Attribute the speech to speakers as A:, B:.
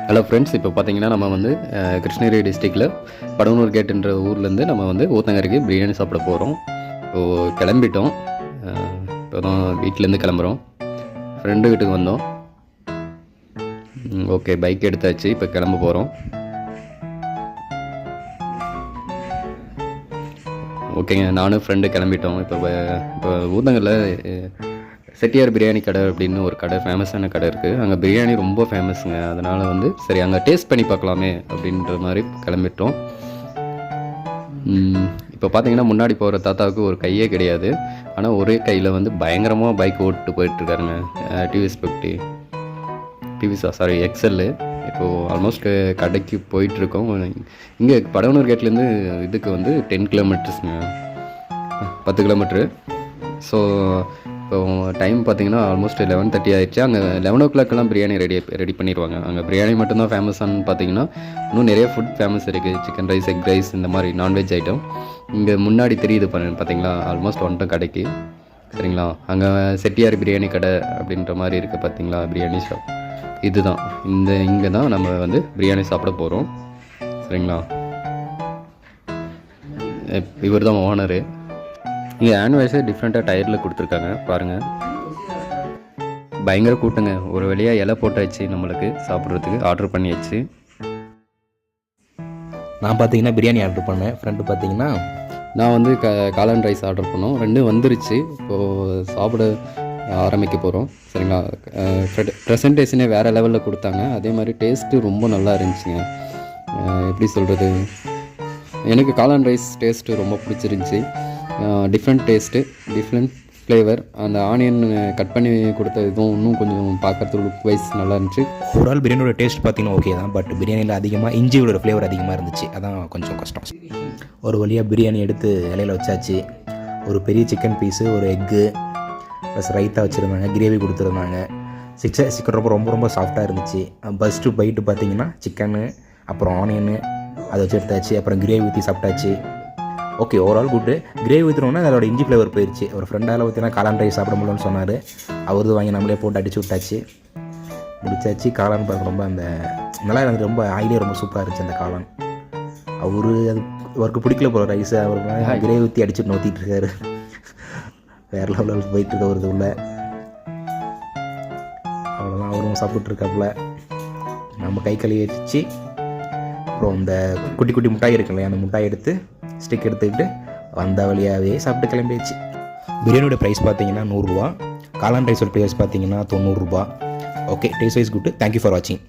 A: Hello friends, இப்போ பார்த்தீங்கன்னா நம்ம வந்து கிருஷ்ணகிரி டிஸ்ட்ரிக்டில் படவனூர் கேட்டுன்ற ஊர்லேருந்து நம்ம வந்து ஊத்தங்கரைக்கு பிரியாணி சாப்பிட போகிறோம். இப்போது கிளம்பிட்டோம். இப்போ தான் வீட்டிலேருந்து கிளம்புறோம். ஃப்ரெண்டு வீட்டுக்கு வந்தோம். ஓகே, பைக் எடுத்தாச்சு. இப்போ கிளம்ப போகிறோம். ஓகேங்க, நானும் ஃப்ரெண்டு கிளம்பிட்டோம். இப்போ ஊத்தங்கரில் செட்டியார் பிரியாணி கடை அப்படின்னு ஒரு கடை, ஃபேமஸான கடை இருக்குது. அங்கே பிரியாணி ரொம்ப ஃபேமஸுங்க. அதனால் வந்து சரி அங்கே டேஸ்ட் பண்ணி பார்க்கலாமே அப்படின்ற மாதிரி கிளம்பிட்டோம். இப்போ பார்த்தீங்கன்னா முன்னாடி போகிற தாத்தாவுக்கு ஒரு கையே கிடையாது. ஆனால் ஒரே கையில் வந்து பயங்கரமாக பைக் ஓட்டு போயிட்டுருக்காருங்க. TVS XL. இப்போது ஆல்மோஸ்ட் கடைக்கு போயிட்டுருக்கோம். இங்கே படவனூர் கேட்லேருந்து இதுக்கு வந்து 10 கிலோமீட்டர்ஸுங்க, 10 கிலோமீட்ரு. ஸோ இப்போ டைம் பார்த்தீங்கன்னா ஆல்மோஸ்ட் 11:30 ஆகிடுச்சு. அங்கே 11 o'clockலாம் பிரியாணி ரெடி பண்ணிடுவாங்க. அங்கே பிரியாணி மட்டும்தான் ஃபேமஸானு பார்த்தீங்கன்னா இன்னும் நிறைய ஃபுட் ஃபேமஸ் இருக்குது. சிக்கன் ரைஸ், எக் ரைஸ், இந்த மாதிரி நான்வெஜ் ஐட்டம் இங்கே முன்னாடி தெரியுது பார்த்தீங்களா. ஆல்மோஸ்ட் வந்துட்டோம் கடைக்கு. சரிங்களா, அங்கே செட்டியார் பிரியாணி கடை அப்படின்ற மாதிரி இருக்குது பார்த்தீங்களா, பிரியாணி ஷாப். இதுதான் இங்கே தான் நம்ம வந்து பிரியாணி சாப்பிட போகிறோம். சரிங்களா, இவர் தான் ஓனரு. இங்கே ஆன்வைஸே டிஃப்ரெண்ட்டாக டயரில் கொடுத்துருக்காங்க பாருங்கள். பயங்கர கூட்டங்க. ஒரு வழியாக இலை போட்டாச்சு, நம்மளுக்கு சாப்பிட்றதுக்கு ஆர்டர் பண்ணியாச்சு.
B: நான் பார்த்தீங்கன்னா பிரியாணி ஆர்டர் பண்ணேன். ஃப்ரெண்டு பார்த்தீங்கன்னா
A: நான் வந்து காளான் ரைஸ் ஆர்டர் பண்ணோம். 2 வந்துருச்சு. இப்போது சாப்பிட ஆரம்பிக்க போகிறோம். சரிங்களா, ப்ரெசன்டேஷனே வேறு லெவலில் கொடுத்தாங்க. அதே மாதிரி டேஸ்ட்டு ரொம்ப நல்லா இருந்துச்சுங்க. எப்படி சொல்கிறது, எனக்கு காளான் ரைஸ் டேஸ்ட்டு ரொம்ப பிடிச்சிருந்துச்சி. Different taste, different flavour. அந்த ஆனியன் கட் பண்ணி கொடுத்த இதுவும் இன்னும் கொஞ்சம் பார்க்குறதுக்கு லுக் வைஸ் நல்லா இருந்துச்சு.
B: ஓவரால் பிரியாணியோட டேஸ்ட் பார்த்தீங்கன்னா ஓகே தான். பட் பிரியாணியில் அதிகமாக இஞ்சியோட ஃப்ளேவர் அதிகமாக இருந்துச்சு. அதான் கொஞ்சம் கஷ்டம். ஒரு வழியாக பிரியாணி எடுத்து இலையில் வச்சாச்சு. ஒரு பெரிய சிக்கன் பீஸு, ஒரு எக்கு ப்ளஸ் ரைத்தா வச்சுருந்தாங்க, கிரேவி கொடுத்துருந்தாங்க. சிக்கன் ரொம்ப ரொம்ப சாஃப்டாக இருந்துச்சு. ஃபஸ்ட்டு பைட்டு பார்த்தீங்கன்னா சிக்கனு, அப்புறம் ஆனியனு அதை வச்சு எடுத்தாச்சு. அப்புறம் கிரேவி ஊற்றி சாப்பிட்டாச்சு. Okay, overall good. கிரேவி ஊற்றுனோன்னா அதோட இஞ்சி ஃப்ளேவர் போயிடுச்சு. ஒரு ஃப்ரெண்டால் ஊற்றினா காளான் ரைஸ் சாப்பிட முடியலன்னு சொன்னார். அவரது வாங்கி நம்மளே போட்டு அடிச்சு விட்டாச்சு, முடிச்சாச்சு. காளான் பார்க்க ரொம்ப அந்த நல்லா இருந்துச்சு. ரொம்ப ஆயிலே ரொம்ப சூப்பராக இருந்துச்சு அந்த காளான். அது அவருக்கு பிடிக்கல போகிற ரைஸை அவருக்கு கிரேவி ஊற்றி அடிச்சுட்டு நோத்திட்டு இருக்காரு. வேறு லெவலில் போயிட்டுருக்க ஒரு உள்ள. அவ்வளோதான், அவரும் சாப்பிட்ருக்காப்புல. நம்ம கை கழுவி வச்சு அப்புறம் இந்த குட்டி குட்டி மிட்டாய் இருக்கு இல்லையா, அந்த மிட்டாய் எடுத்து ஸ்டிக் எடுத்துக்கிட்டு வந்த வழியாகவே சாப்பிட்டு கிளம்பிடுச்சு. பிரியாணியோட ப்ரைஸ் பார்த்தீங்கன்னா 100 ரூபா. காளான் ரைஸோட ப்ரைஸ் பார்த்தீங்கன்னா 90 ரூபா. Okay, taste wise good. Thank you for வாட்சிங்.